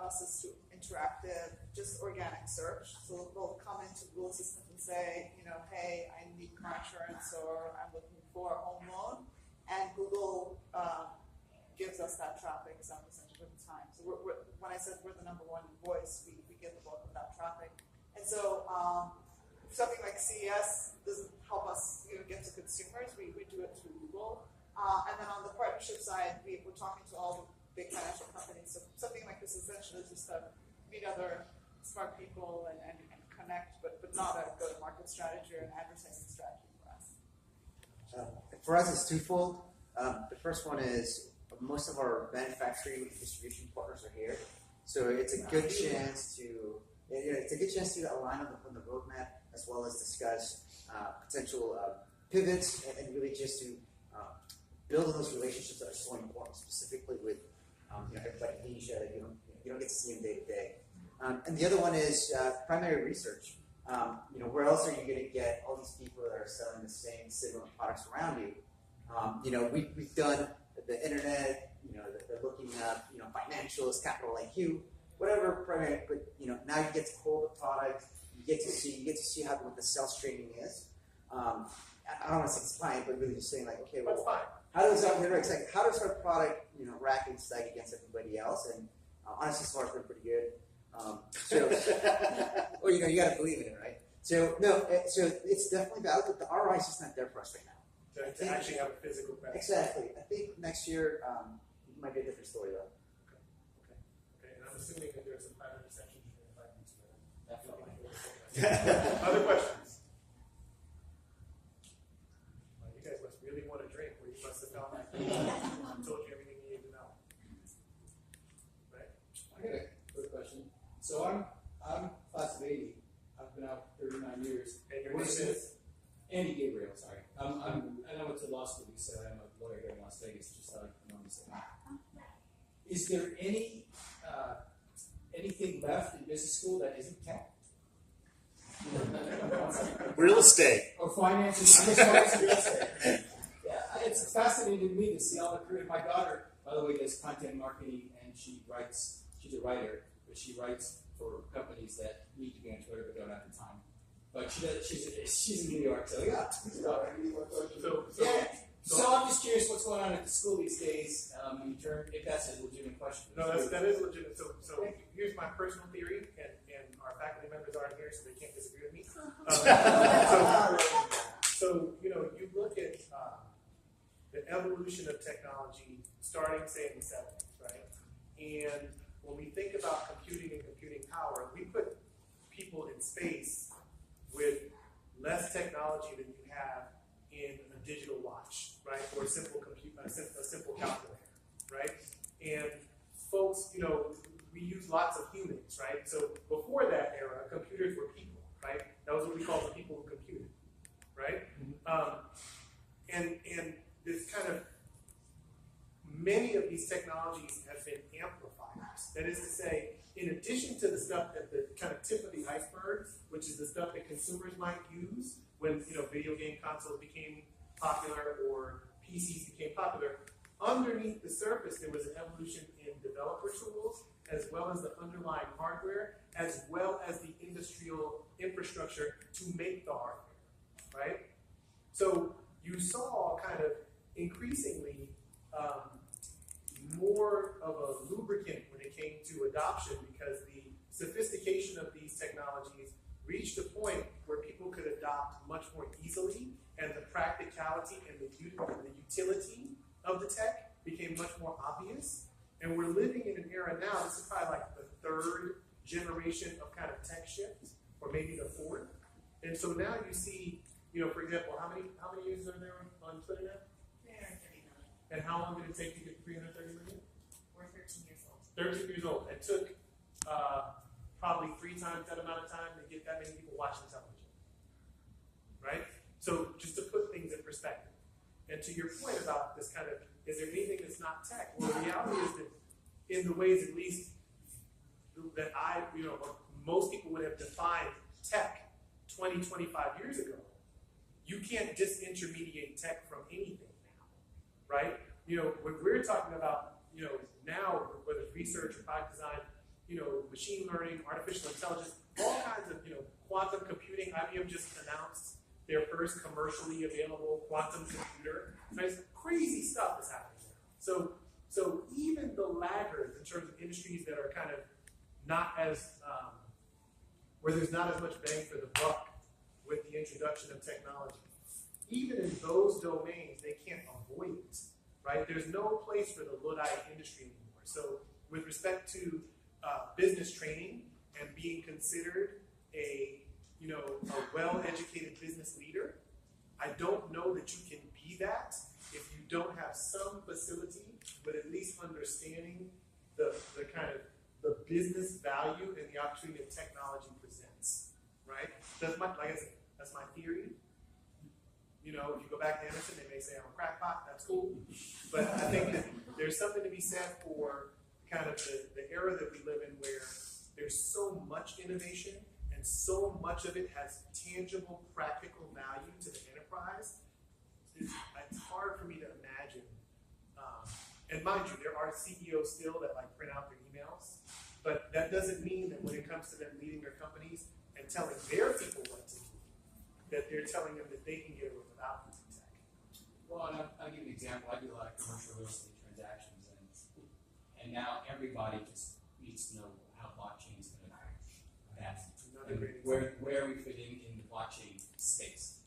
us is to interactive, just organic search. So they'll come into Google Assistant and say, hey, I need car insurance or I'm looking for a home loan, and Google gives us that traffic 7% of the time. So when I said we're the number one voice, we get the bulk of that traffic. And so something like CES doesn't help us get to consumers. We do it through Google. And then on the partnership side, we're talking to all the big financial companies. So something like this essentially is just to meet other smart people and connect, but not a go-to-market strategy or an advertising strategy for us. For us, it's twofold. The first one is most of our manufacturing and distribution partners are here, so it's a good chance to align on the roadmap as well as discuss potential pivots and really just to build on those relationships that are so important, specifically with everybody in Asia that you don't get to see them day to day. And the other one is primary research. Where else are you going to get all these people that are selling the same similar products around you? We've done the internet. They're looking up financials, Capital IQ, whatever primary. But now you get to hold the product. You get to see what the sales training is. I don't want to say it's fine, but really just saying like, okay, well, how does our product rack and stack against everybody else? And honestly, so far it's been pretty good. Well, you got to believe in it, right? So it's definitely valid, but the ROI is just not there for us right now. To actually have a physical presence. Exactly. I think next year it might be a different story though. Okay. And I'm assuming that there's some private reception you can invite me to. Definitely. Other questions? Well, you guys must really want to drink, or you must have felt like I told you everything you need to know. Right? I got a quick question. So I'm class of 80. I've been out 39 years. And your name is? Andy Gabriel, sorry. And I went to law school because I'm a lawyer here in Las Vegas, just thought I'd know this. Is there anything left in business school that isn't tech? Real estate. Or finance? I'm just finance real estate. Yeah, it's fascinating to me to see all the career. My daughter, by the way, does content marketing, and she's a writer, but she writes for companies that need to be on Twitter but don't have the time. But she's in New York, so yeah. So I'm just curious what's going on at the school these days, in terms, if that's a legitimate question. No, that is legitimate. So here's my personal theory, and our faculty members aren't here, so they can't disagree with me. So you look at the evolution of technology starting, say, in the 70s, right? And when we think about computing and computing power, we put people in space with less technology than you have in a digital watch, right, or a simple calculator, right? And folks, we use lots of humans, right? So before that era, computers were people, right? That was what we called the people who computed, right? And this kind of many of these technologies have been amplifiers. That is to say, in addition to the stuff at the kind of tip of the iceberg, which is the stuff that consumers might use when video game consoles became popular or PCs became popular, underneath the surface there was an evolution in developer tools, as well as the underlying hardware, as well as the industrial infrastructure to make the hardware, right? So you saw kind of increasingly more of a lubricant when it came to adoption, because the sophistication of these technologies reached a point where people could adopt much more easily, and the practicality and the utility of the tech became much more obvious. And we're living in an era now, this is probably like the third generation of kind of tech shift, or maybe the fourth. And so now you see, for example, how many users are there on Twitter now? 330 million. And how long did it take to get 330 million? We're 13 years old. 13 years old. It took probably 3 times that amount of time to get that many people watching television. Right? So just to put things in perspective. And to your point about this kind of, is there anything that's not tech? Well, the reality is that in the ways at least that most people would have defined tech 20, 25 years ago, you can't disintermediate tech from anything now, right? When we're talking about, now, whether it's research or product design, machine learning, artificial intelligence, all kinds of, quantum computing. IBM just announced their first commercially available quantum computer. There's crazy stuff that's happening there. So even the laggards in terms of industries that are kind of not as, where there's not as much bang for the buck with the introduction of technology, even in those domains, they can't avoid it, right? There's no place for the Luddite industry anymore. So with respect to business training and being considered a well-educated business leader, I don't know that you can be that if you don't have some facility, but at least understanding the kind of the business value and the opportunity that technology presents, right? Like I said, that's my theory. If you go back to Emerson, they may say I'm a crackpot. That's cool, but I think that there's something to be said for kind of the era that we live in, where there's so much innovation and so much of it has tangible, practical value to the enterprise. It's hard for me to imagine. And mind you, there are CEOs still that print out their emails, but that doesn't mean that when it comes to them leading their companies and telling their people what to do, that they're telling them that they can get away without using tech. Well, and I'll give you an example. I do a lot of commercial real estate transactions, and now everybody just needs to know how blockchain is going to affect that. Another great Where we fit in the blockchain space.